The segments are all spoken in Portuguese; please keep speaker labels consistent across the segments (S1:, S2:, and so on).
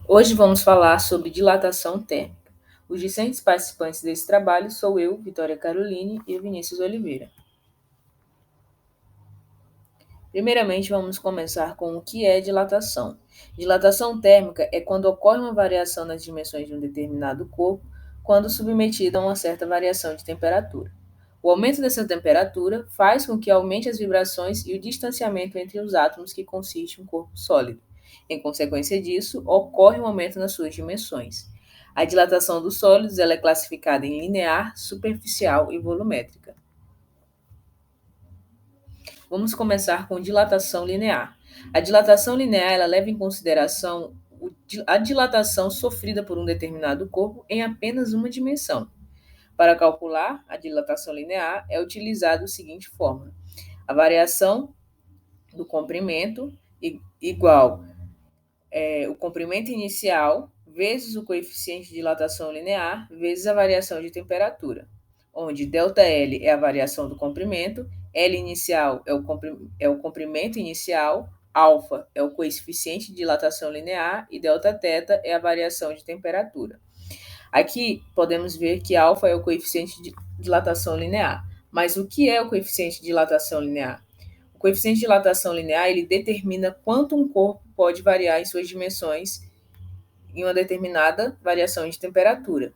S1: Hoje vamos falar sobre dilatação térmica. Os discentes participantes desse trabalho sou eu, Vitória Caroline e Vinícius Oliveira. Primeiramente, vamos começar com o que é dilatação. Dilatação térmica é quando ocorre uma variação nas dimensões de um determinado corpo, quando submetido a uma certa variação de temperatura. O aumento dessa temperatura faz com que aumente as vibrações e o distanciamento entre os átomos que consiste um corpo sólido. Em consequência disso, ocorre um aumento nas suas dimensões. A dilatação dos sólidos ela é classificada em linear, superficial e volumétrica. Vamos começar com dilatação linear. A dilatação linear ela leva em consideração a dilatação sofrida por um determinado corpo em apenas uma dimensão. Para calcular a dilatação linear, é utilizada a seguinte fórmula: a variação do comprimento igual o comprimento inicial vezes o coeficiente de dilatação linear vezes a variação de temperatura, onde ΔL é a variação do comprimento, L inicial é o comprimento inicial, alfa é o coeficiente de dilatação linear e Δθ é a variação de temperatura. Aqui podemos ver que alfa é o coeficiente de dilatação linear. Mas o que é o coeficiente de dilatação linear? O coeficiente de dilatação linear ele determina quanto um corpo pode variar em suas dimensões em uma determinada variação de temperatura.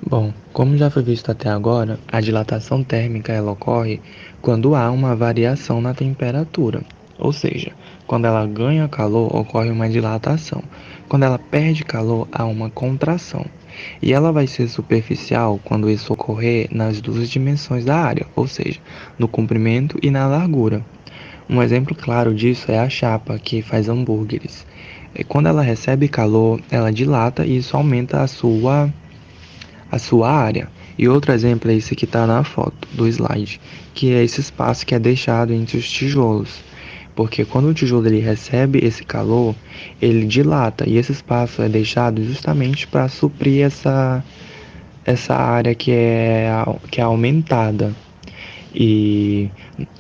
S2: Bom, como já foi visto até agora, a dilatação térmica ela ocorre quando há uma variação na temperatura, ou seja, quando ela ganha calor ocorre uma dilatação, quando ela perde calor há uma contração. E ela vai ser superficial quando isso ocorrer nas duas dimensões da área, ou seja, no comprimento e na largura. Um exemplo claro disso é a chapa que faz hambúrgueres. Quando ela recebe calor, ela dilata e isso aumenta a sua área. E outro exemplo é esse que está na foto do slide, que é esse espaço que é deixado entre os tijolos. Porque quando o tijolo ele recebe esse calor, ele dilata e esse espaço é deixado justamente para suprir essa área que é aumentada. E,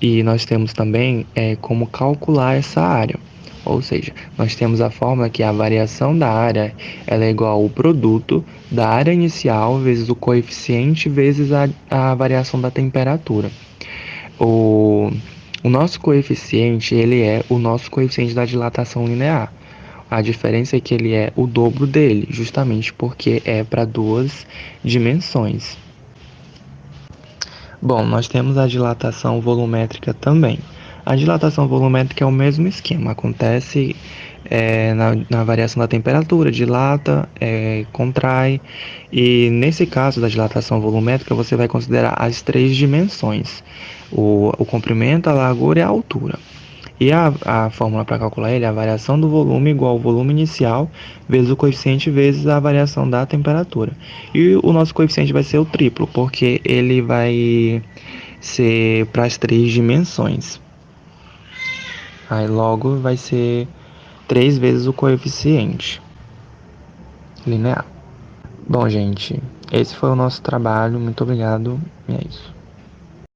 S2: e nós temos também como calcular essa área. Ou seja, nós temos a fórmula que a variação da área ela é igual ao produto da área inicial vezes o coeficiente vezes a variação da temperatura. O, o nosso coeficiente ele é o nosso coeficiente da dilatação linear. A diferença é que ele é o dobro dele, justamente porque é para duas dimensões. Bom, nós temos a dilatação volumétrica também. A dilatação volumétrica é o mesmo esquema, acontece na variação da temperatura, dilata, contrai, e nesse caso da dilatação volumétrica você vai considerar as três dimensões: o comprimento, a largura e a altura. E a fórmula para calcular ele é a variação do volume igual ao volume inicial vezes o coeficiente vezes a variação da temperatura. E o nosso coeficiente vai ser o triplo, porque ele vai ser para as três dimensões. Aí logo vai ser 3 vezes o coeficiente linear. Bom, gente, esse foi o nosso trabalho. Muito obrigado. E é isso.